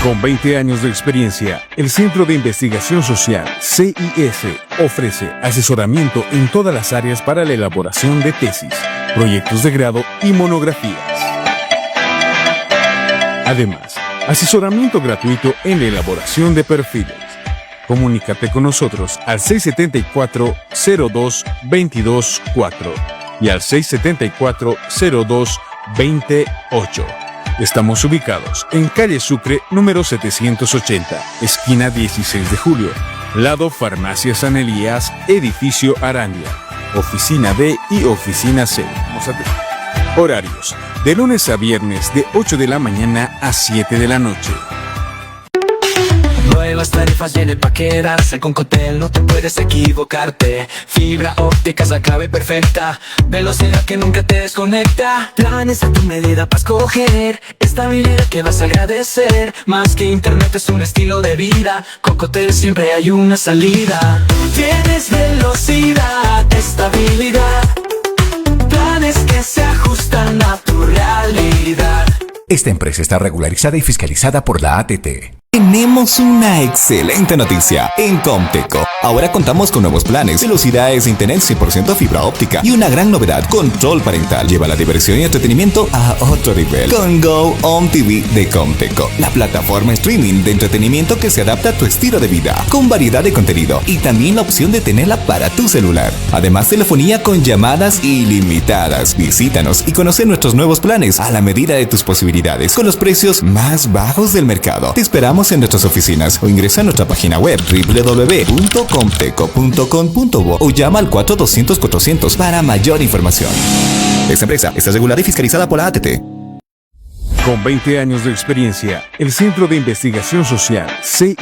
Con 20 años de experiencia, el Centro de Investigación Social, CIS, ofrece asesoramiento en todas las áreas para la elaboración de tesis, proyectos de grado y monografías. Además, asesoramiento gratuito en la elaboración de perfiles. Comunícate con nosotros al 674-02-224 y al 674-02-28. Estamos ubicados en calle Sucre, número 780, esquina 16 de julio, lado Farmacia San Elías, edificio Arandia, oficina B y oficina C. Horarios, de lunes a viernes de 8 de la mañana a 7 de la noche. Nuevas tarifas vienen pa' quedarse. Con Contel no te puedes equivocarte. Fibra óptica es la clave perfecta. Velocidad que nunca te desconecta. Planes a tu medida para escoger. Estabilidad que vas a agradecer. Más que internet es un estilo de vida. Con Contel siempre hay una salida. Tienes velocidad, estabilidad. Planes que se ajustan a tu realidad. Esta empresa está regularizada y fiscalizada por la ATT. Tenemos una excelente noticia en Comteco. Ahora contamos con nuevos planes, velocidades de internet 100% fibra óptica y una gran novedad, control parental. Lleva la diversión y entretenimiento a otro nivel con Go Home TV de Comteco, la plataforma streaming de entretenimiento que se adapta a tu estilo de vida, con variedad de contenido y también la opción de tenerla para tu celular. Además, telefonía con llamadas ilimitadas. Visítanos y conoce nuestros nuevos planes a la medida de tus posibilidades, con los precios más bajos del mercado. Te esperamos en nuestras oficinas o ingresa a nuestra página web www.comteco.com.bo o llama al 4200-400 para mayor información. Esta empresa está regulada y fiscalizada por la ATT. Con 20 años de experiencia, el Centro de Investigación Social, CIS,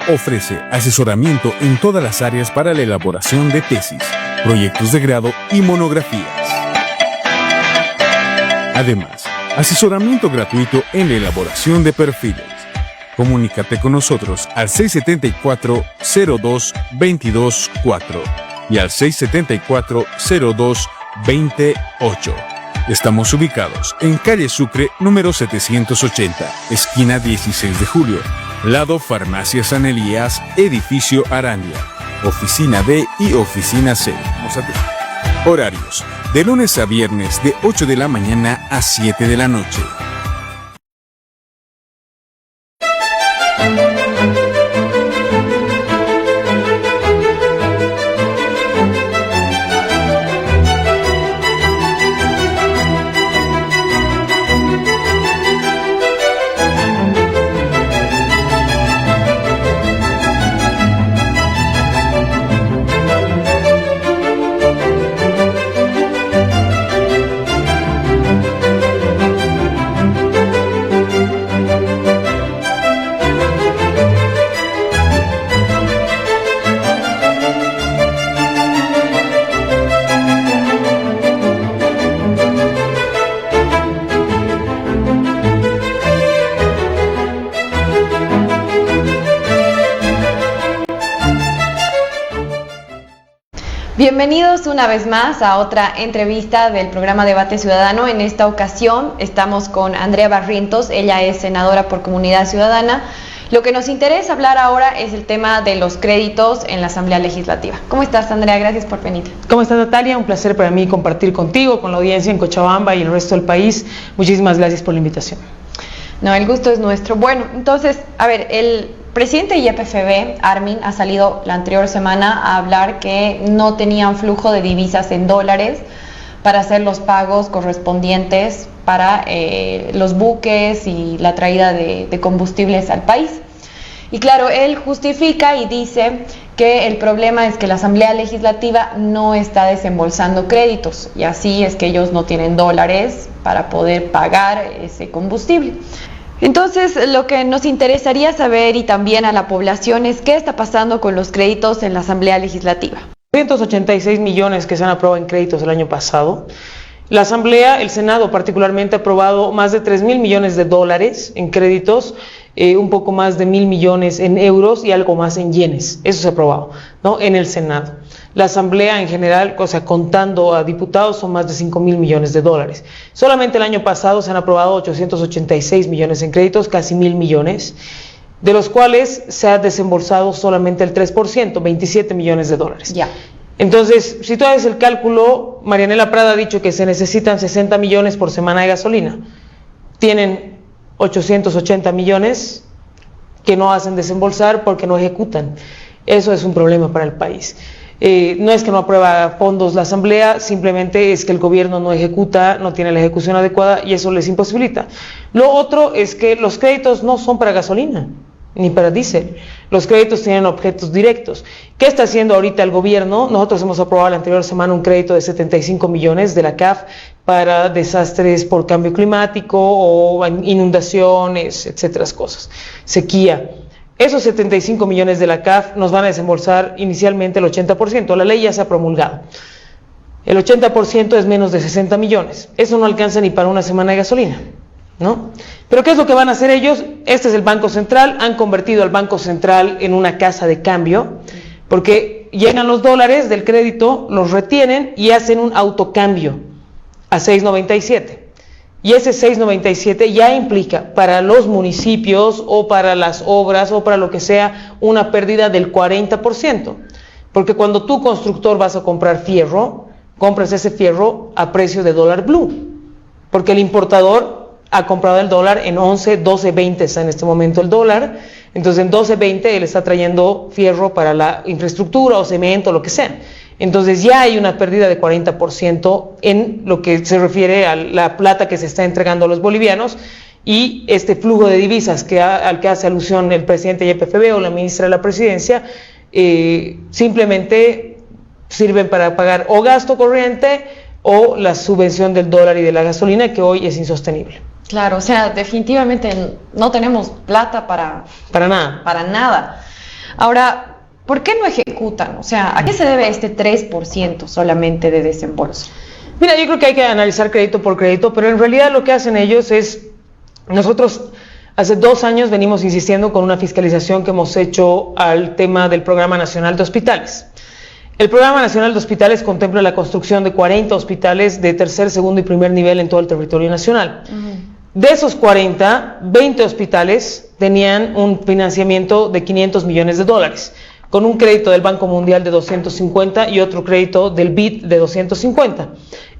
ofrece asesoramiento en todas las áreas para la elaboración de tesis, proyectos de grado y monografías. Además, asesoramiento gratuito en la elaboración de perfiles. Comunícate con nosotros al 674-02-224 y al 674-02-28. Estamos ubicados en calle Sucre, número 780, esquina 16 de julio, lado Farmacia San Elías, edificio Arandia, oficina B y oficina C. Horarios, de lunes a viernes de 8 de la mañana a 7 de la noche. Bienvenidos una vez más a otra entrevista del programa Debate Ciudadano. En esta ocasión estamos con Andrea Barrientos, ella es senadora por Comunidad Ciudadana. Lo que nos interesa hablar ahora es el tema de los créditos en la Asamblea Legislativa. ¿Cómo estás, Andrea? Gracias por venir. ¿Cómo estás, Natalia? Un placer para mí compartir contigo, con la audiencia en Cochabamba y el resto del país. Muchísimas gracias por la invitación. No, el gusto es nuestro. Bueno, entonces, a ver, el presidente de YPFB, Armin, ha salido la anterior semana a hablar que no tenían flujo de divisas en dólares para hacer los pagos correspondientes para los buques y la traída de combustibles al país. Y claro, él justifica y dice que el problema es que la Asamblea Legislativa no está desembolsando créditos y así es que ellos no tienen dólares para poder pagar ese combustible. Entonces, lo que nos interesaría saber y también a la población es qué está pasando con los créditos en la Asamblea Legislativa. 186 millones que se han aprobado en créditos el año pasado. La Asamblea, el Senado particularmente, ha aprobado más de 3.000 millones de dólares en créditos un poco más de 1.000 millones en euros y algo más en yenes. Eso se ha aprobado, ¿no?, en el Senado. La Asamblea en general, o sea, contando a diputados, son más de 5.000 millones de dólares. Solamente el año pasado se han aprobado 886 millones en créditos, casi 1.000 millones, de los cuales se ha desembolsado solamente el 3%, 27 millones de dólares. Ya. Entonces, si tú haces el cálculo, Marianela Prada ha dicho que se necesitan 60 millones por semana de gasolina. Tienen 880 millones que no hacen desembolsar porque no ejecutan. Eso es un problema para el país. No es que no aprueba fondos la Asamblea, simplemente es que el gobierno no ejecuta, no tiene la ejecución adecuada y eso les imposibilita. Lo otro es que los créditos no son para gasolina ni para diésel. Los créditos tienen objetos directos. ¿Qué está haciendo ahorita el gobierno? Nosotros hemos aprobado la anterior semana un crédito de 75 millones de la CAF para desastres por cambio climático o inundaciones, etcétera, cosas, sequía. Esos 75 millones de la CAF nos van a desembolsar inicialmente el 80%, la ley ya se ha promulgado. El 80% es menos de 60 millones, eso no alcanza ni para una semana de gasolina, ¿no? Pero ¿qué es lo que van a hacer ellos? Este es el Banco Central, han convertido al Banco Central en una casa de cambio, porque llegan los dólares del crédito, los retienen y hacen un autocambio a 6.97. Y ese 6.97 ya implica para los municipios o para las obras o para lo que sea una pérdida del 40%. Porque cuando tú, constructor, vas a comprar fierro, compras ese fierro a precio de dólar blue. Porque el importador ha comprado el dólar en 11, 12.20 está en este momento el dólar. Entonces en 12.20 él está trayendo fierro para la infraestructura o cemento, lo que sea. Entonces ya hay una pérdida de 40% en lo que se refiere a la plata que se está entregando a los bolivianos y este flujo de divisas al que hace alusión el presidente YPFB o la ministra de la Presidencia, simplemente sirven para pagar o gasto corriente o la subvención del dólar y de la gasolina, que hoy es insostenible. Claro, o sea, definitivamente no tenemos plata para nada. Para nada. Ahora, ¿por qué no ejecutan? O sea, ¿a qué se debe este 3% solamente de desembolso? Mira, yo creo que hay que analizar crédito por crédito, pero en realidad lo que hacen ellos es, nosotros hace 2 años venimos insistiendo con una fiscalización que hemos hecho al tema del Programa Nacional de Hospitales. El Programa Nacional de Hospitales contempla la construcción de 40 hospitales de tercer, segundo y primer nivel en todo el territorio nacional. De esos 40, 20 hospitales tenían un financiamiento de 500 millones de dólares. Con un crédito del Banco Mundial de 250 y otro crédito del BID de 250.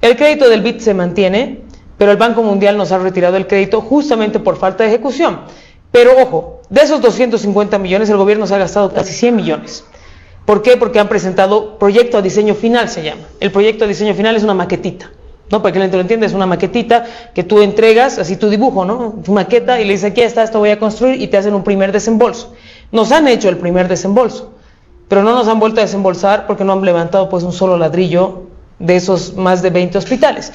El crédito del BID se mantiene, pero el Banco Mundial nos ha retirado el crédito justamente por falta de ejecución. Pero ojo, de esos 250 millones el gobierno se ha gastado casi 100 millones. ¿Por qué? Porque han presentado proyecto a diseño final, se llama. El proyecto a diseño final es una maquetita, ¿no? Para que la gente lo entienda, es una maquetita que tú entregas, así tu dibujo, ¿no? Tu maqueta, y le dices, aquí está, esto voy a construir, y te hacen un primer desembolso. Nos han hecho el primer desembolso, pero no nos han vuelto a desembolsar porque no han levantado pues un solo ladrillo de esos más de 20 hospitales.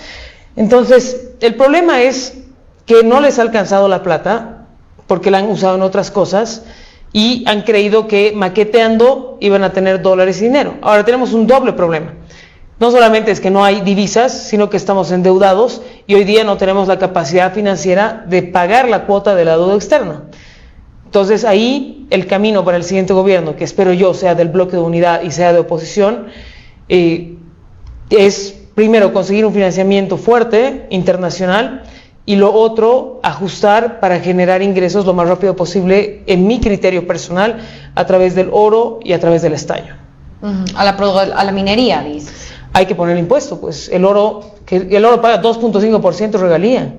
Entonces, el problema es que no les ha alcanzado la plata porque la han usado en otras cosas y han creído que maqueteando iban a tener dólares y dinero. Ahora tenemos un doble problema. No solamente es que no hay divisas, sino que estamos endeudados y hoy día no tenemos la capacidad financiera de pagar la cuota de la deuda externa. Entonces ahí el camino para el siguiente gobierno, que espero yo sea del bloque de unidad y sea de oposición, es primero conseguir un financiamiento fuerte, internacional, y lo otro, ajustar para generar ingresos lo más rápido posible, en mi criterio personal, a través del oro y a través del estaño. A la minería, dices. Hay que poner impuesto, pues el oro paga 2.5% regalía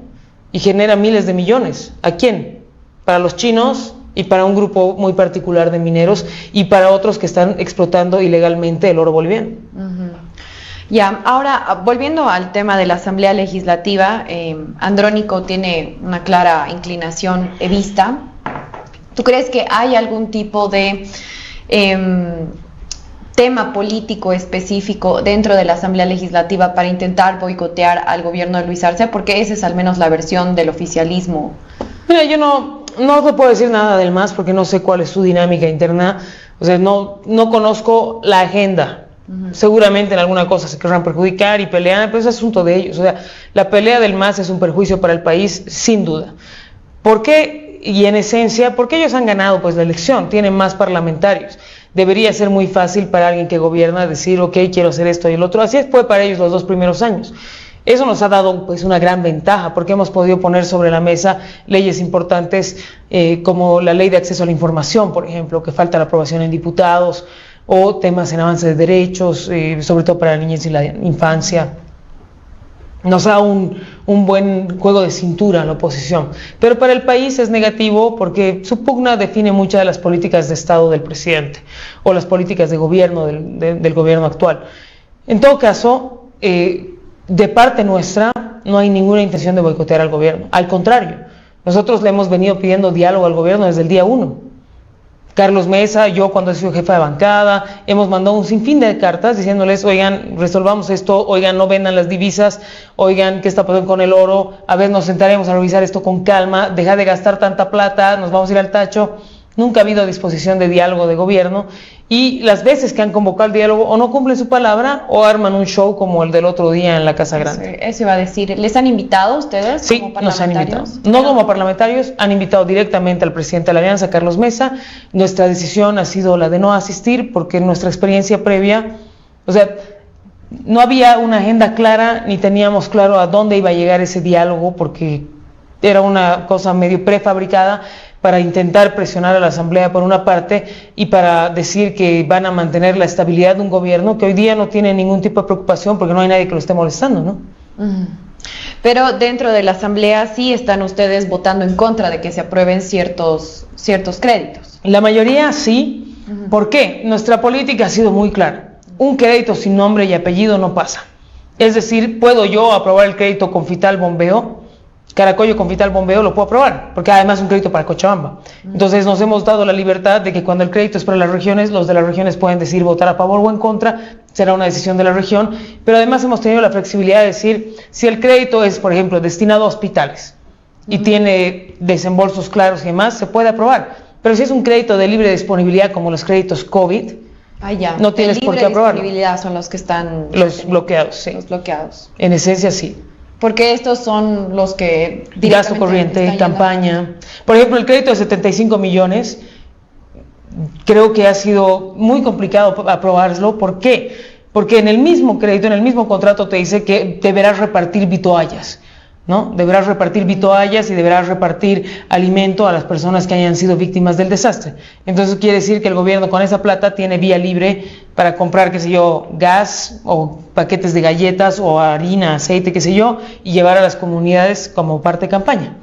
y genera miles de millones. ¿A quién? Para los chinos y para un grupo muy particular de mineros y para otros que están explotando ilegalmente el oro boliviano. Ya, ahora volviendo al tema de la Asamblea Legislativa, Andrónico tiene una clara inclinación evista. ¿Tú crees que hay algún tipo de tema político específico dentro de la Asamblea Legislativa para intentar boicotear al gobierno de Luis Arce? Porque esa es al menos la versión del oficialismo. Mira, yo no te puedo decir nada del MAS porque no sé cuál es su dinámica interna, o sea, no conozco la agenda. Seguramente en alguna cosa se querrán perjudicar y pelear, pero es asunto de ellos. O sea, la pelea del MAS es un perjuicio para el país, sin duda. ¿Por qué y en esencia, porque ellos han ganado pues la elección, tienen más parlamentarios. Debería ser muy fácil para alguien que gobierna decir, ok, quiero hacer esto y el otro. Así fue para ellos los 2 primeros años. Eso nos ha dado pues una gran ventaja porque hemos podido poner sobre la mesa leyes importantes como la ley de acceso a la información, por ejemplo, que falta la aprobación en diputados, o temas en avance de derechos, sobre todo para la niñez y la infancia. Nos da un buen juego de cintura a la oposición, pero para el país es negativo porque su pugna define muchas de las políticas de Estado del presidente o las políticas de gobierno del gobierno actual. En todo caso, de parte nuestra no hay ninguna intención de boicotear al gobierno, al contrario, nosotros le hemos venido pidiendo diálogo al gobierno desde el día 1. Carlos Mesa, yo cuando he sido jefa de bancada, hemos mandado un sinfín de cartas diciéndoles, oigan, resolvamos esto, oigan, no vendan las divisas, oigan, ¿qué está pasando con el oro? A ver, nos sentaremos a revisar esto con calma, deja de gastar tanta plata, nos vamos a ir al tacho. Nunca ha habido disposición de diálogo de gobierno y las veces que han convocado el diálogo o no cumplen su palabra o arman un show como el del otro día en la Casa Grande. Eso iba a decir. ¿Les han invitado ustedes sí, como nos han invitado. parlamentarios? No como parlamentarios, han invitado directamente al presidente de la Alianza, Carlos Mesa. Nuestra decisión ha sido la de no asistir porque en nuestra experiencia previa, o sea, no había una agenda clara ni teníamos claro a dónde iba a llegar ese diálogo porque era una cosa medio prefabricada para intentar presionar a la Asamblea por una parte y para decir que van a mantener la estabilidad de un gobierno que hoy día no tiene ningún tipo de preocupación porque no hay nadie que lo esté molestando, ¿no? Pero dentro de la Asamblea sí están ustedes votando en contra de que se aprueben ciertos créditos. La mayoría sí. ¿Por qué? Nuestra política ha sido muy clara. Un crédito sin nombre y apellido no pasa. Es decir, ¿puedo yo aprobar el crédito Confital Bombeo? Caracollo Confital Bombeo lo puedo aprobar, porque además es un crédito para Cochabamba. Entonces nos hemos dado la libertad de que cuando el crédito es para las regiones, los de las regiones pueden decidir votar a favor o en contra, será una decisión de la región, pero además hemos tenido la flexibilidad de decir, si el crédito es, por ejemplo, destinado a hospitales y tiene desembolsos claros y demás, se puede aprobar. Pero si es un crédito de libre disponibilidad como los créditos COVID, no tienes por qué aprobarlo. Libre disponibilidad son los que están... Los bloqueados, sí. Los bloqueados. En esencia, sí. Porque estos son los que... Gasto corriente, campaña. Por ejemplo, el crédito de 75 millones, creo que ha sido muy complicado aprobarlo. ¿Por qué? Porque en el mismo crédito, en el mismo contrato te dice que deberás repartir vituallas, ¿no? Deberás repartir vituallas y deberás repartir alimento a las personas que hayan sido víctimas del desastre. Entonces quiere decir que el gobierno con esa plata tiene vía libre para comprar, qué sé yo, gas o paquetes de galletas o harina, aceite, qué sé yo, y llevar a las comunidades como parte de campaña,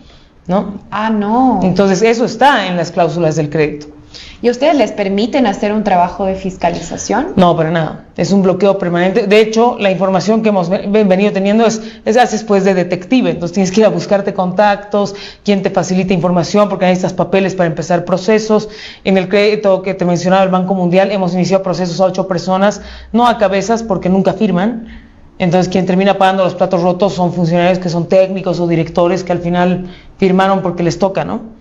¿no? No. Entonces eso está en las cláusulas del crédito. ¿Y a ustedes les permiten hacer un trabajo de fiscalización? No, para nada. Es un bloqueo permanente. De hecho, la información que hemos venido teniendo haces pues de detective. Entonces tienes que ir a buscarte contactos, quién te facilita información, porque necesitas papeles para empezar procesos. En el crédito que te mencionaba el Banco Mundial, hemos iniciado procesos a 8 personas, no a cabezas porque nunca firman. Entonces quien termina pagando los platos rotos son funcionarios que son técnicos o directores que al final firmaron porque les toca, ¿no?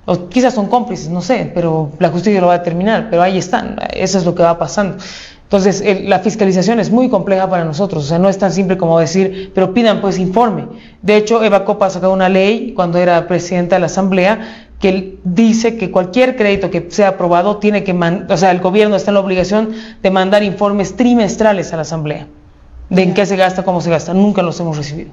O quizás son cómplices, no sé, pero la justicia lo va a determinar, pero ahí están, eso es lo que va pasando. Entonces, la fiscalización es muy compleja para nosotros, o sea, no es tan simple como decir, pero pidan pues informe. De hecho, Eva Copa ha sacado una ley cuando era presidenta de la Asamblea que dice que cualquier crédito que sea aprobado tiene que, o sea, el gobierno está en la obligación de mandar informes trimestrales a la Asamblea, de en qué se gasta, cómo se gasta. Nunca los hemos recibido.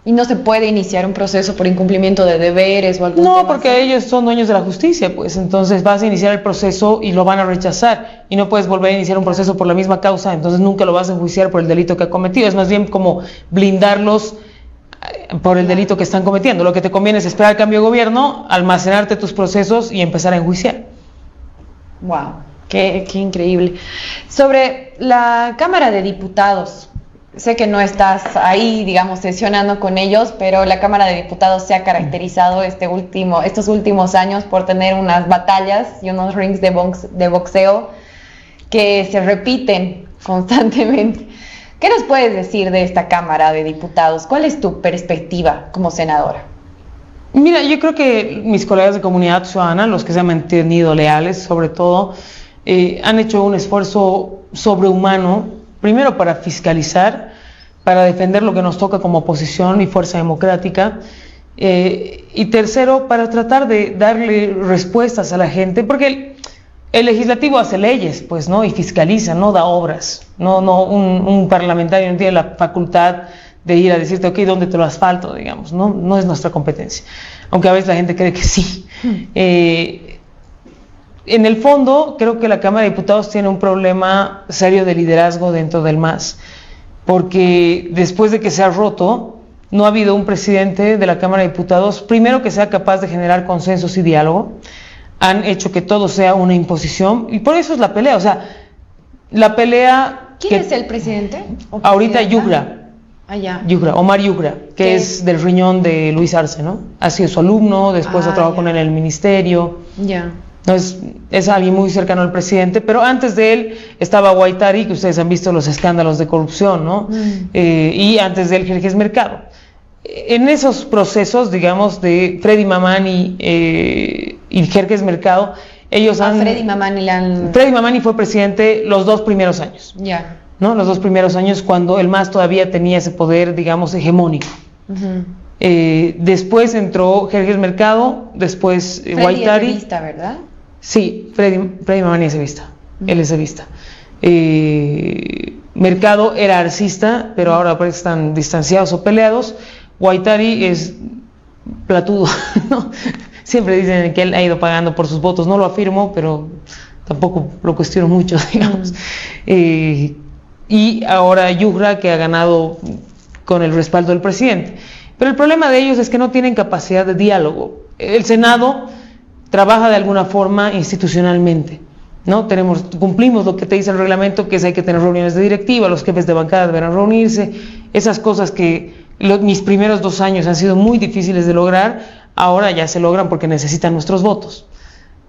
¿Y no se puede iniciar un proceso por incumplimiento de deberes o algún tema? No, porque así? Ellos son dueños de la justicia, pues entonces vas a iniciar el proceso y lo van a rechazar y no puedes volver a iniciar un proceso por la misma causa, entonces nunca lo vas a enjuiciar por el delito que ha cometido. Es más bien como blindarlos por el delito que están cometiendo. Lo que te conviene es esperar el cambio de gobierno, almacenarte tus procesos y empezar a enjuiciar. Wow, qué increíble. Sobre la Cámara de Diputados, sé que no estás ahí, digamos, sesionando con ellos, pero la Cámara de Diputados se ha caracterizado estos últimos años por tener unas batallas y unos rings de boxeo que se repiten constantemente. ¿Qué nos puedes decir de esta Cámara de Diputados? ¿Cuál es tu perspectiva como senadora? Mira, yo creo que mis colegas de Comunidad Ciudadana, los que se han mantenido leales, sobre todo, han hecho un esfuerzo sobrehumano, primero para fiscalizar, para defender lo que nos toca como oposición y fuerza democrática, Y tercero, para tratar de darle respuestas a la gente, porque el legislativo hace leyes, pues, ¿no? Y fiscaliza, no da obras. Un parlamentario no tiene la facultad de ir a decirte, ok, ¿dónde te lo asfalto? Digamos, no es nuestra competencia. Aunque a veces la gente cree que sí. En el fondo, creo que la Cámara de Diputados tiene un problema serio de liderazgo dentro del MAS, porque después de que se ha roto, no ha habido un presidente de la Cámara de Diputados, primero, que sea capaz de generar consensos y diálogo. Han hecho que todo sea una imposición, y por eso es la pelea. O sea, la pelea... ¿Quién es el presidente? Ahorita Yugra. Yugra, Omar Yugra, que es del riñón de Luis Arce, ¿no? Ha sido su alumno, después ha trabajado con él en el ministerio. No, es alguien muy cercano al presidente, pero antes de él estaba Guaitari, que ustedes han visto los escándalos de corrupción, ¿no? Y antes de él Jerjes Mercado. En esos procesos, digamos, de Freddy Mamani y Jerjes Mercado, ellos han... Freddy Mamani fue presidente los 2 primeros años. ¿No? Los 2 primeros años, cuando el MAS todavía tenía ese poder, digamos, hegemónico. Después entró Jerjes Mercado, después Guaitari. Es evista, ¿verdad? Sí, Freddy Mamani es evista. Él es evista. Mercado era arcista, pero ahora parece que están distanciados o peleados. Guaitari es platudo, ¿no? Siempre dicen que él ha ido pagando por sus votos. No lo afirmo, pero tampoco lo cuestiono mucho, digamos. Y ahora Yugra, que ha ganado con el respaldo del presidente. Pero el problema de ellos es que no tienen capacidad de diálogo. El Senado trabaja de alguna forma institucionalmente, ¿no? Cumplimos lo que te dice el reglamento, que es hay que tener reuniones de directiva, los jefes de bancada deberán reunirse, esas cosas que mis primeros 2 años han sido muy difíciles de lograr, ahora ya se logran porque necesitan nuestros votos.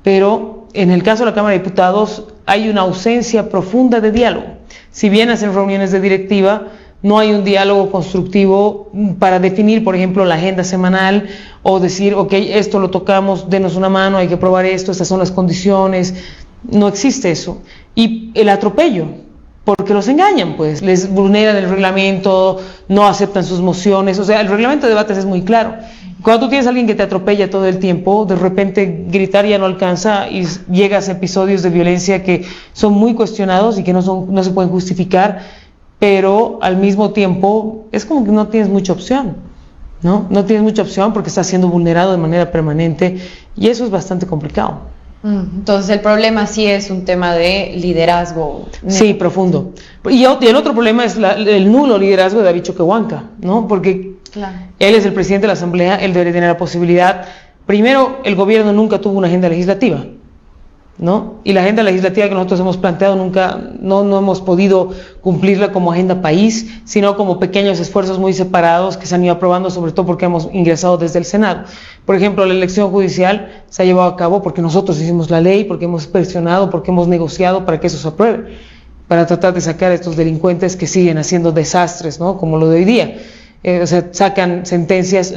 Pero en el caso de la Cámara de Diputados hay una ausencia profunda de diálogo. Si bien hacen reuniones de directiva, no hay un diálogo constructivo para definir, por ejemplo, la agenda semanal o decir, ok, esto lo tocamos, denos una mano, hay que probar esto, estas son las condiciones. No existe eso. Y el atropello, porque los engañan, pues, les vulneran el reglamento, no aceptan sus mociones. O sea, el reglamento de debates es muy claro. Cuando tú tienes a alguien que te atropella todo el tiempo, de repente gritar ya no alcanza y llegas a episodios de violencia que son muy cuestionados y que no se pueden justificar, pero al mismo tiempo es como que no tienes mucha opción, ¿no? No tienes mucha opción porque estás siendo vulnerado de manera permanente y eso es bastante complicado. Entonces el problema sí es un tema de liderazgo. Sí, profundo. Y el otro problema es el nulo liderazgo de David Choquehuanca, ¿no? Porque él es el presidente de la Asamblea, él debería tener la posibilidad. Primero, el gobierno nunca tuvo una agenda legislativa, ¿no? Y la agenda legislativa que nosotros hemos planteado nunca, no hemos podido cumplirla como agenda país, sino como pequeños esfuerzos muy separados que se han ido aprobando, sobre todo porque hemos ingresado desde el Senado. Por ejemplo, la elección judicial se ha llevado a cabo porque nosotros hicimos la ley, porque hemos presionado, porque hemos negociado para que eso se apruebe, para tratar de sacar a estos delincuentes que siguen haciendo desastres, ¿no? Como lo de hoy día. O sea, sacan sentencias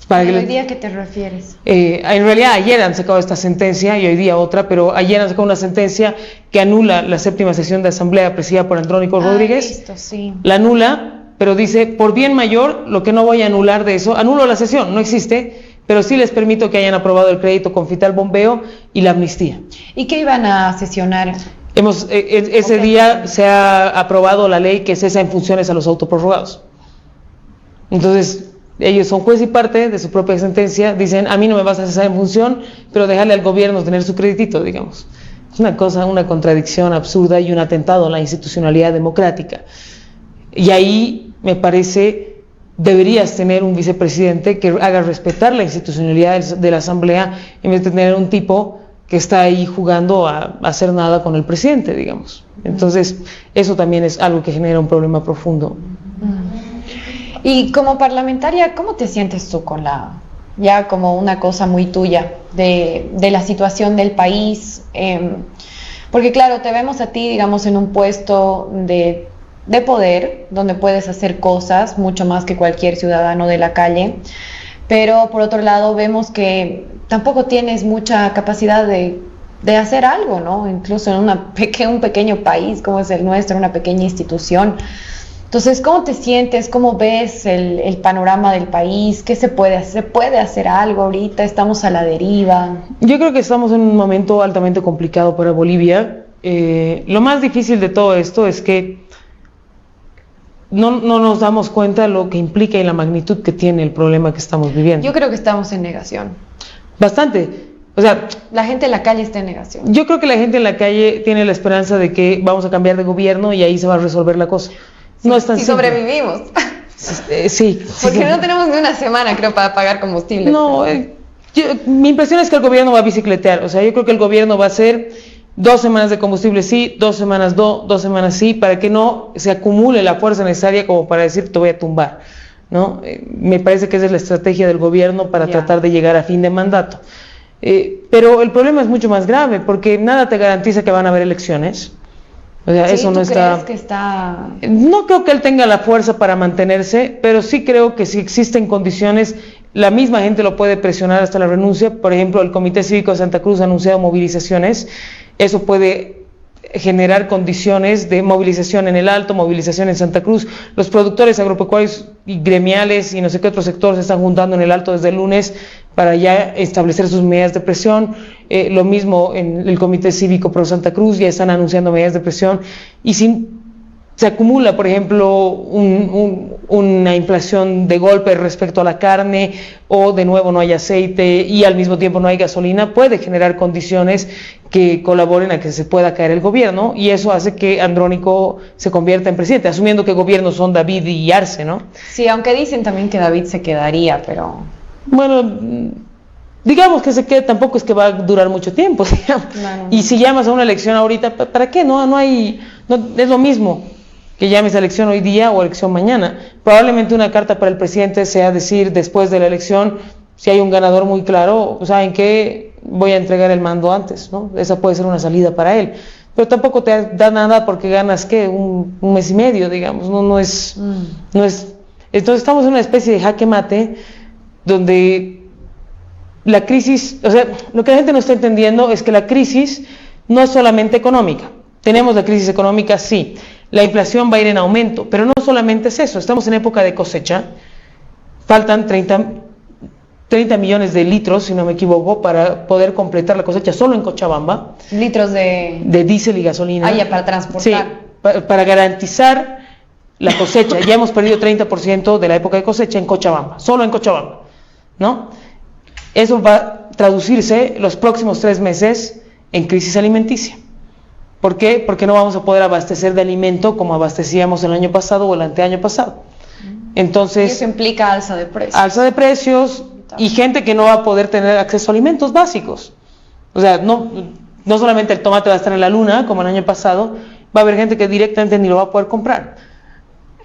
para ¿Hoy día a qué te refieres? En realidad ayer han sacado esta sentencia y hoy día otra, pero ayer han sacado una sentencia que anula la 7ª sesión de asamblea presidida por Andrónico Rodríguez. Listo, sí. La anula, pero dice, por bien mayor, lo que no voy a anular de eso, anulo la sesión, no existe, pero sí les permito que hayan aprobado el crédito Confital Bombeo y la amnistía. ¿Y qué iban a sesionar? Ese día se ha aprobado la ley que cesa en funciones a los autoprorrogados. Entonces, ellos son juez y parte de su propia sentencia, dicen, a mí no me vas a cesar en función, pero dejarle al gobierno tener su crédito, digamos. Es una contradicción absurda y un atentado a la institucionalidad democrática. Y ahí, me parece, deberías tener un vicepresidente que haga respetar la institucionalidad de la Asamblea, en vez de tener un tipo que está ahí jugando a hacer nada con el presidente, digamos. Entonces, eso también es algo que genera un problema profundo. Y como parlamentaria, ¿cómo te sientes tú con ya como una cosa muy tuya de la situación del país? Porque claro, te vemos a ti, digamos, en un puesto de poder, donde puedes hacer cosas mucho más que cualquier ciudadano de la calle, pero por otro lado vemos que tampoco tienes mucha capacidad de hacer algo, ¿no? Incluso en un pequeño país como es el nuestro, una pequeña institución. Entonces, ¿cómo te sientes? ¿Cómo ves el panorama del país? ¿Qué se puede hacer? ¿Se puede hacer algo ahorita? ¿Estamos a la deriva? Yo creo que estamos en un momento altamente complicado para Bolivia. Lo más difícil de todo esto es que no nos damos cuenta de lo que implica y la magnitud que tiene el problema que estamos viviendo. Yo creo que estamos en negación. Bastante. O sea, la gente en la calle está en negación. Yo creo que la gente en la calle tiene la esperanza de que vamos a cambiar de gobierno y ahí se va a resolver la cosa. No es tan simple. Sobrevivimos. Sí. Porque no tenemos ni una semana, creo, para pagar combustible. No, mi impresión es que el gobierno va a bicicletear. O sea, yo creo que el gobierno va a hacer 2 semanas de combustible sí, 2 semanas 2 semanas sí, para que no se acumule la fuerza necesaria como para decir te voy a tumbar, ¿no? Me parece que esa es la estrategia del gobierno para tratar de llegar a fin de mandato. Pero el problema es mucho más grave porque nada te garantiza que van a haber elecciones. O sea, sí, eso no ¿crees que está...? No creo que él tenga la fuerza para mantenerse, pero sí creo que si existen condiciones, la misma gente lo puede presionar hasta la renuncia. Por ejemplo, el Comité Cívico de Santa Cruz ha anunciado movilizaciones. Eso puede generar condiciones de movilización en el Alto, movilización en Santa Cruz. Los productores agropecuarios y gremiales y no sé qué otros sectores se están juntando en el Alto desde el lunes para ya establecer sus medidas de presión. Lo mismo en el Comité Cívico Pro Santa Cruz, ya están anunciando medidas de presión. Y si se acumula, por ejemplo, una inflación de golpe respecto a la carne, o de nuevo no hay aceite y al mismo tiempo no hay gasolina, puede generar condiciones que colaboren a que se pueda caer el gobierno, y eso hace que Andrónico se convierta en presidente, asumiendo que gobiernos son David y Arce, ¿no? Sí, aunque dicen también que David se quedaría, pero... Bueno, digamos que se quede, tampoco es que va a durar mucho tiempo, digamos. No. Y si llamas a una elección ahorita, ¿para qué? No es lo mismo que llames a elección hoy día o elección mañana. Probablemente una carta para el presidente sea decir después de la elección, si hay un ganador muy claro, ¿saben qué? Voy a entregar el mando antes, ¿no? Esa puede ser una salida para él. Pero tampoco te da nada porque ganas, ¿qué? Un mes y medio, digamos, no es... Entonces estamos en una especie de jaque mate donde la crisis, o sea, lo que la gente no está entendiendo es que la crisis no es solamente económica. Tenemos la crisis económica, sí. La inflación va a ir en aumento, pero no solamente es eso. Estamos en época de cosecha. Faltan 30 millones de litros, si no me equivoco, para poder completar la cosecha solo en Cochabamba. Litros de diésel y gasolina. Ah, ya, para transportar. Sí, para garantizar la cosecha. Ya hemos perdido 30% de la época de cosecha en Cochabamba, solo en Cochabamba, ¿no? Eso va a traducirse los próximos 3 meses en crisis alimenticia. ¿Por qué? Porque no vamos a poder abastecer de alimento como abastecíamos el año pasado o el anteaño pasado. Entonces, y eso implica alza de precios. Alza de precios y gente que no va a poder tener acceso a alimentos básicos. O sea, no solamente el tomate va a estar en la luna como el año pasado, va a haber gente que directamente ni lo va a poder comprar.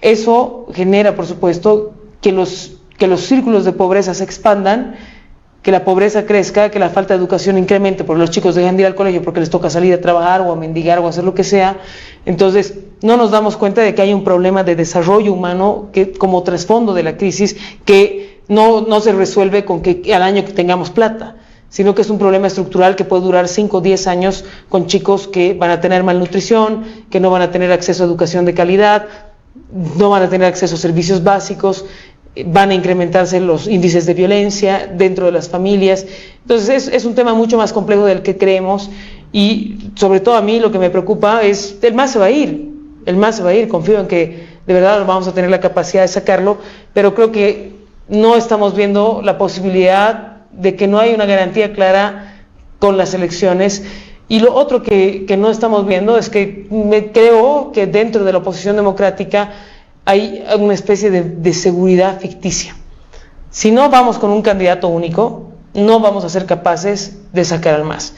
Eso genera, por supuesto, que los círculos de pobreza se expandan, que la pobreza crezca, que la falta de educación incremente, porque los chicos dejan de ir al colegio porque les toca salir a trabajar o a mendigar o a hacer lo que sea. Entonces no nos damos cuenta de que hay un problema de desarrollo humano que, como trasfondo de la crisis, que no se resuelve con que al año que tengamos plata, sino que es un problema estructural que puede durar 5 o 10 años con chicos que van a tener malnutrición, que no van a tener acceso a educación de calidad, no van a tener acceso a servicios básicos, van a incrementarse los índices de violencia dentro de las familias. Entonces es un tema mucho más complejo del que creemos, y sobre todo a mí lo que me preocupa es, el MAS se va a ir, confío en que de verdad vamos a tener la capacidad de sacarlo, pero creo que no estamos viendo la posibilidad de que no hay una garantía clara con las elecciones. Y lo otro que no estamos viendo es que creo que dentro de la oposición democrática hay una especie de seguridad ficticia. Si no vamos con un candidato único, no vamos a ser capaces de sacar al MAS.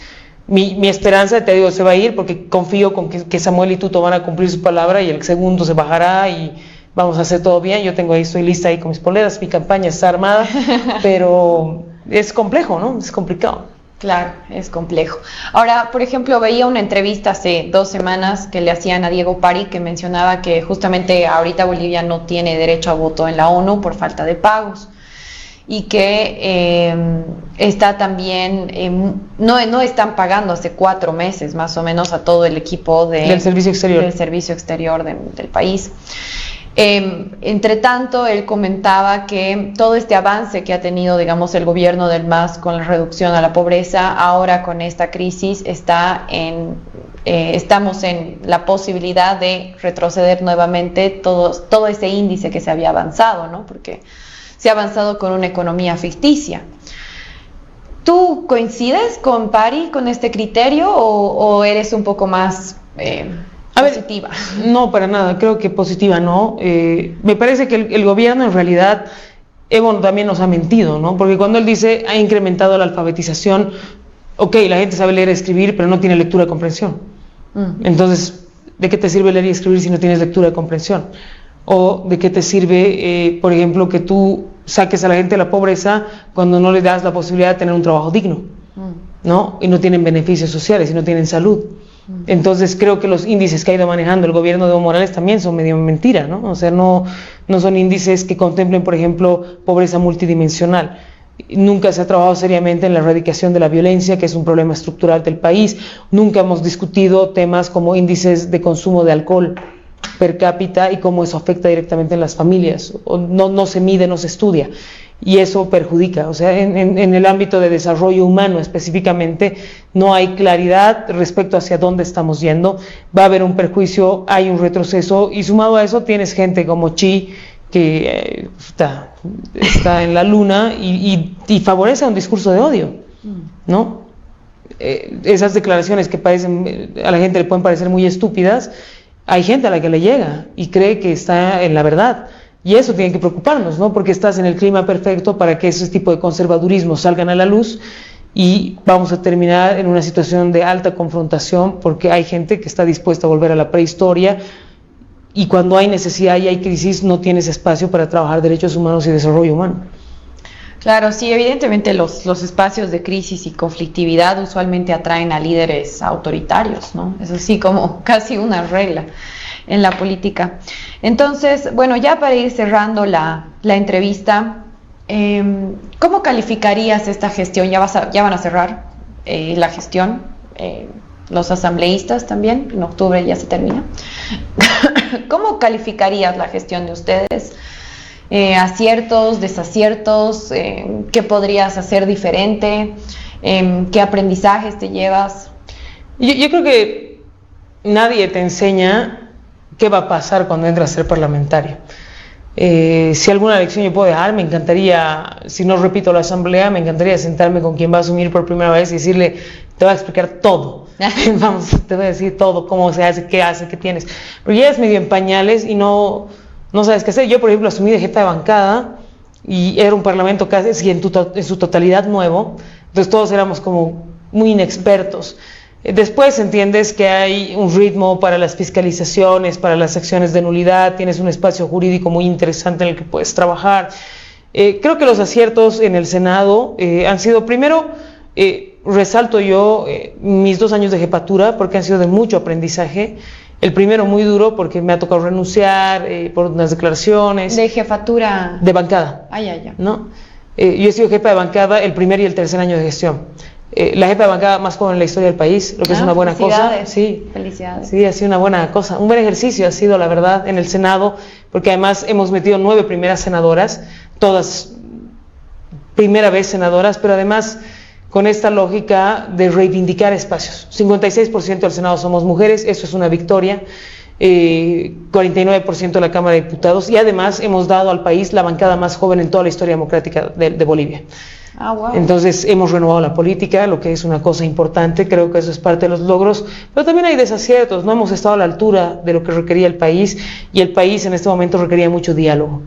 Mi esperanza, te digo, se va a ir porque confío con que Samuel y Tuto van a cumplir su palabra y el segundo se bajará y vamos a hacer todo bien. Yo estoy lista ahí con mis poleras, mi campaña está armada, pero es complejo, ¿no? Es complicado. Claro, es complejo. Ahora, por ejemplo, veía una entrevista hace 2 semanas que le hacían a Diego Pari, que mencionaba que justamente ahorita Bolivia no tiene derecho a voto en la ONU por falta de pagos, y que está también, no están pagando hace 4 meses más o menos a todo el equipo del servicio exterior del país. Entre tanto, él comentaba que todo este avance que ha tenido, digamos, el gobierno del MAS con la reducción a la pobreza, ahora con esta crisis estamos en la posibilidad de retroceder nuevamente todo ese índice que se había avanzado, ¿no? Porque se ha avanzado con una economía ficticia. ¿Tú coincides con Pari con este criterio o eres un poco más positiva? No, para nada, creo que positiva no. Me parece que el gobierno en realidad también nos ha mentido, ¿no? Porque cuando él dice ha incrementado la alfabetización, ok, la gente sabe leer y escribir, pero no tiene lectura y comprensión. Entonces, ¿de qué te sirve leer y escribir si no tienes lectura y comprensión? ¿O de qué te sirve, por ejemplo, que tú saques a la gente de la pobreza cuando no le das la posibilidad de tener un trabajo digno, ¿no? Y no tienen beneficios sociales y no tienen salud. Entonces creo que los índices que ha ido manejando el gobierno de Evo Morales también son medio mentira, ¿no? O sea, no son índices que contemplen, por ejemplo, pobreza multidimensional. Nunca se ha trabajado seriamente en la erradicación de la violencia, que es un problema estructural del país. Nunca hemos discutido temas como índices de consumo de alcohol per cápita y cómo eso afecta directamente en las familias. No se mide, no se estudia. Y eso perjudica, o sea, en el ámbito de desarrollo humano específicamente no hay claridad respecto hacia dónde estamos yendo, va a haber un perjuicio, hay un retroceso y sumado a eso tienes gente como Xi que está en la luna y favorece un discurso de odio, ¿no? Esas declaraciones que a la gente le pueden parecer muy estúpidas, hay gente a la que le llega y cree que está en la verdad. Y eso tiene que preocuparnos, ¿no? Porque estás en el clima perfecto para que ese tipo de conservadurismo salgan a la luz y vamos a terminar en una situación de alta confrontación porque hay gente que está dispuesta a volver a la prehistoria y cuando hay necesidad y hay crisis no tienes espacio para trabajar derechos humanos y desarrollo humano. Claro, sí, evidentemente los espacios de crisis y conflictividad usualmente atraen a líderes autoritarios, ¿no? Es así como casi una regla en la política. Entonces, bueno, ya para ir cerrando la entrevista, ¿cómo calificarías esta gestión? Ya van a cerrar la gestión, los asambleístas también, en octubre ya se termina. ¿Cómo calificarías la gestión de ustedes? Aciertos, desaciertos, ¿qué podrías hacer diferente? ¿Qué aprendizajes te llevas? Yo creo que nadie te enseña qué va a pasar cuando entras a ser parlamentario. Si alguna lección yo puedo dejar, me encantaría, si no repito la asamblea, me encantaría sentarme con quien va a asumir por primera vez y decirle, te voy a explicar todo. Vamos, te voy a decir todo, cómo se hace, qué tienes. Pero ya es medio en pañales y no sabes qué hacer. Yo, por ejemplo, asumí de jefa de bancada y era un parlamento casi en su totalidad nuevo, entonces todos éramos como muy inexpertos. Después entiendes que hay un ritmo para las fiscalizaciones, para las acciones de nulidad, tienes un espacio jurídico muy interesante en el que puedes trabajar. Creo que los aciertos en el Senado han sido, primero, resalto yo mis 2 años de jefatura porque han sido de mucho aprendizaje. El primero muy duro porque me ha tocado renunciar por unas declaraciones. ¿De jefatura? De bancada. Ya. ¿No? Yo he sido jefa de bancada el primer y el tercer año de gestión. La jefa de bancada más joven en la historia del país, lo que es una buena cosa. Sí, felicidades. Sí, ha sido una buena cosa. Un buen ejercicio ha sido, la verdad, en el Senado, porque además hemos metido 9 primeras senadoras, todas primera vez senadoras, pero además con esta lógica de reivindicar espacios. 56% del Senado somos mujeres, eso es una victoria. 49% de la Cámara de Diputados y además hemos dado al país la bancada más joven en toda la historia democrática de Bolivia. Wow. Entonces hemos renovado la política, lo que es una cosa importante, creo que eso es parte de los logros, pero también hay desaciertos, no hemos estado a la altura de lo que requería el país y el país en este momento requería mucho diálogo,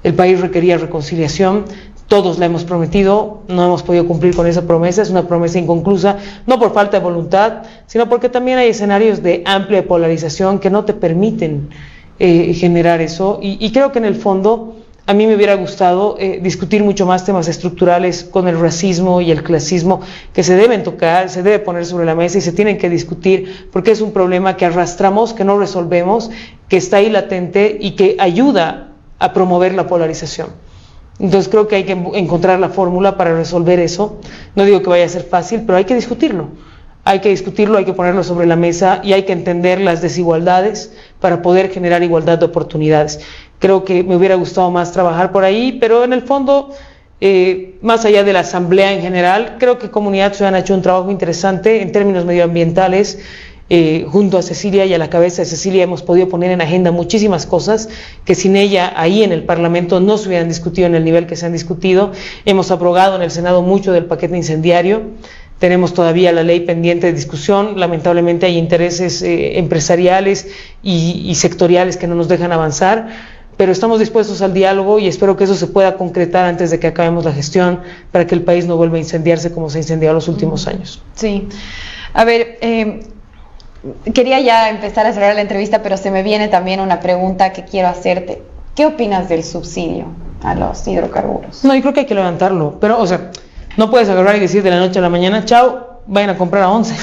el país requería reconciliación, todos la hemos prometido, no hemos podido cumplir con esa promesa, es una promesa inconclusa, no por falta de voluntad, sino porque también hay escenarios de amplia polarización que no te permiten generar eso y creo que en el fondo a mí me hubiera gustado discutir mucho más temas estructurales con el racismo y el clasismo que se deben tocar, se debe poner sobre la mesa y se tienen que discutir porque es un problema que arrastramos, que no resolvemos, que está ahí latente y que ayuda a promover la polarización. Entonces creo que hay que encontrar la fórmula para resolver eso. No digo que vaya a ser fácil, pero hay que discutirlo. Hay que discutirlo, hay que ponerlo sobre la mesa y hay que entender las desigualdades para poder generar igualdad de oportunidades. Creo que me hubiera gustado más trabajar por ahí, pero en el fondo, más allá de la asamblea en general, creo que Comunidad Ciudadana ha hecho un trabajo interesante en términos medioambientales. Junto a Cecilia y a la cabeza de Cecilia hemos podido poner en agenda muchísimas cosas que sin ella ahí en el Parlamento no se hubieran discutido en el nivel que se han discutido. Hemos aprobado en el Senado mucho del paquete incendiario. Tenemos todavía la ley pendiente de discusión. Lamentablemente hay intereses empresariales y sectoriales que no nos dejan avanzar, pero estamos dispuestos al diálogo y espero que eso se pueda concretar antes de que acabemos la gestión para que el país no vuelva a incendiarse como se ha incendiado los últimos años. Sí. A ver, quería ya empezar a cerrar la entrevista, pero se me viene también una pregunta que quiero hacerte. ¿Qué opinas del subsidio a los hidrocarburos? No, yo creo que hay que levantarlo, pero, o sea, no puedes agarrar y decir de la noche a la mañana, chao, vayan a comprar a 11.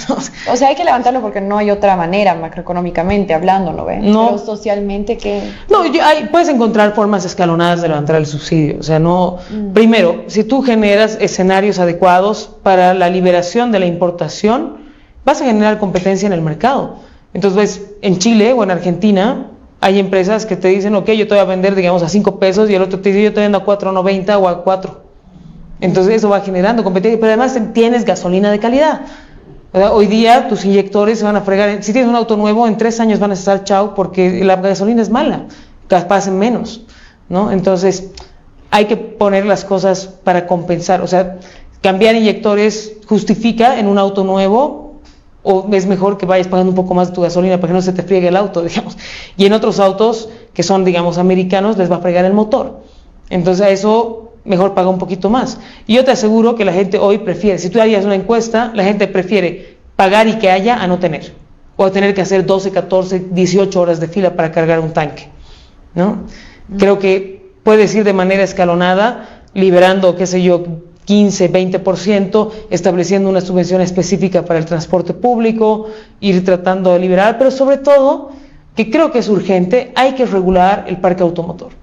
O sea, hay que levantarlo porque no hay otra manera, macroeconómicamente hablando, ¿no ves? No. Pero socialmente, ¿qué? No, puedes encontrar formas escalonadas de levantar el subsidio. O sea, no. Primero, si tú generas escenarios adecuados para la liberación de la importación, vas a generar competencia en el mercado. Entonces, en Chile o en Argentina hay empresas que te dicen, ok, yo te voy a vender, digamos, a 5 pesos y el otro te dice, yo te vendo a 4.90 o a 4. Entonces eso va generando competencia, pero además tienes gasolina de calidad. Hoy día tus inyectores se van a fregar. Si tienes un auto nuevo, en 3 años van a estar chao porque la gasolina es mala, capaz en menos, ¿no? Entonces hay que poner las cosas para compensar. O sea, cambiar inyectores justifica en un auto nuevo, o es mejor que vayas pagando un poco más de tu gasolina para que no se te friegue el auto, digamos. Y en otros autos que son, digamos, americanos, les va a fregar el motor. Entonces a eso mejor paga un poquito más. Y yo te aseguro que la gente hoy prefiere, si tú harías una encuesta, la gente prefiere pagar y que haya a no tener, o a tener que hacer 12, 14, 18 horas de fila para cargar un tanque, ¿no? Creo que puedes ir de manera escalonada, liberando, qué sé yo, 15, 20%, estableciendo una subvención específica para el transporte público, ir tratando de liberar, pero sobre todo, que creo que es urgente, hay que regular el parque automotor.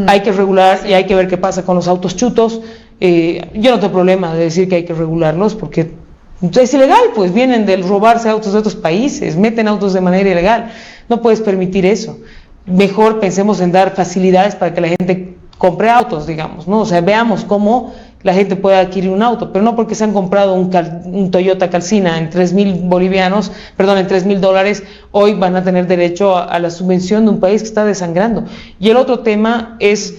Hay que regular y hay que ver qué pasa con los autos chutos. Yo no tengo problema de decir que hay que regularlos porque es ilegal, pues vienen de robarse autos de otros países, meten autos de manera ilegal. No puedes permitir eso. Mejor pensemos en dar facilidades para que la gente compre autos, digamos, ¿no? O sea, veamos cómo la gente puede adquirir un auto, pero no porque se han comprado un Toyota Calcina en 3,000 bolivianos, perdón, en $3,000, hoy van a tener derecho a la subvención de un país que está desangrando. Y el otro tema es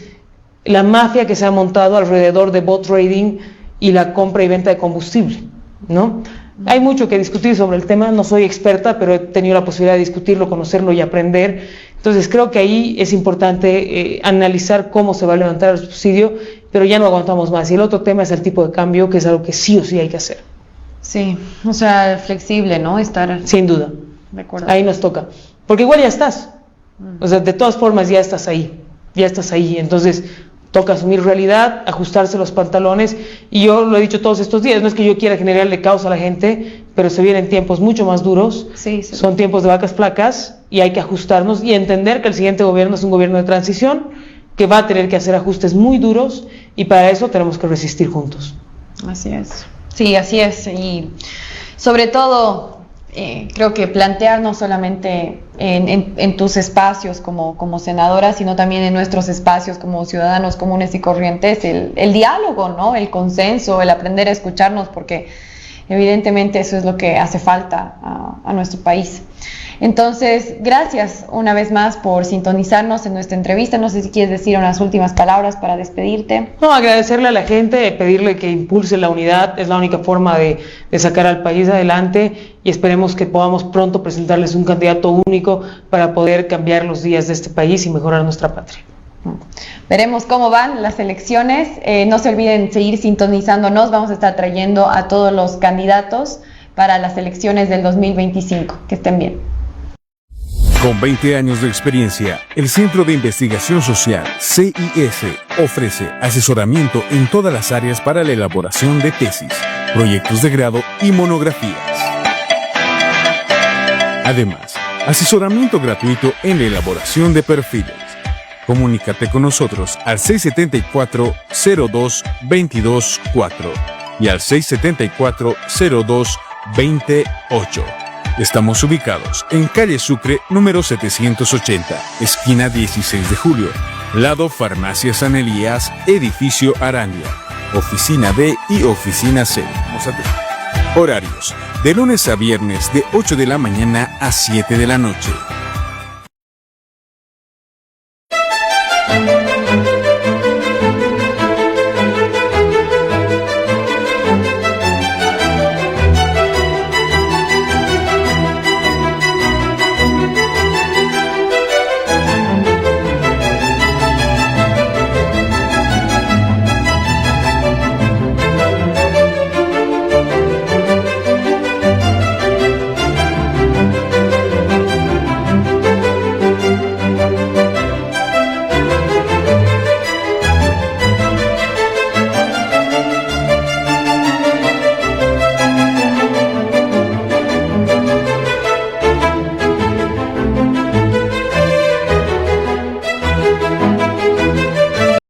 la mafia que se ha montado alrededor de bot trading y la compra y venta de combustible, ¿no? Hay mucho que discutir sobre el tema, no soy experta, pero he tenido la posibilidad de discutirlo, conocerlo y aprender. Entonces creo que ahí es importante analizar cómo se va a levantar el subsidio, pero ya no aguantamos más. Y el otro tema es el tipo de cambio, que es algo que sí o sí hay que hacer. Sí, o sea, flexible, ¿no? Estar... Sin duda. De acuerdo. Ahí nos toca. Porque igual ya estás. O sea, de todas formas ya estás ahí. Ya estás ahí. Entonces toca asumir realidad, ajustarse los pantalones, y yo lo he dicho todos estos días, no es que yo quiera generarle caos a la gente, pero se vienen tiempos mucho más duros, sí. Son tiempos de vacas flacas, y hay que ajustarnos y entender que el siguiente gobierno es un gobierno de transición, que va a tener que hacer ajustes muy duros, y para eso tenemos que resistir juntos. Así es. Sí, así es, y sobre todo... creo que plantear no solamente en tus espacios como senadora, sino también en nuestros espacios como ciudadanos comunes y corrientes, el diálogo, ¿no? El consenso, el aprender a escucharnos, porque evidentemente eso es lo que hace falta a nuestro país. Entonces, gracias una vez más por sintonizarnos en nuestra entrevista. No sé si quieres decir unas últimas palabras para despedirte. No, agradecerle a la gente, pedirle que impulse la unidad, es la única forma de sacar al país adelante, y esperemos que podamos pronto presentarles un candidato único para poder cambiar los días de este país y mejorar nuestra patria. Veremos cómo van las elecciones. No se olviden seguir sintonizándonos. Vamos a estar trayendo a todos los candidatos para las elecciones del 2025. Que estén bien. Con 20 años de experiencia, el Centro de Investigación Social, CIS, ofrece asesoramiento en todas las áreas para la elaboración de tesis, proyectos de grado y monografías. Además, asesoramiento gratuito en la elaboración de perfiles. Comunícate con nosotros al 674-02-224 y al 674-02-28. Estamos ubicados en calle Sucre número 780, esquina 16 de julio, lado Farmacia San Elías, edificio Arandia, oficina B y oficina C. Horarios: de lunes a viernes de 8 de la mañana a 7 de la noche.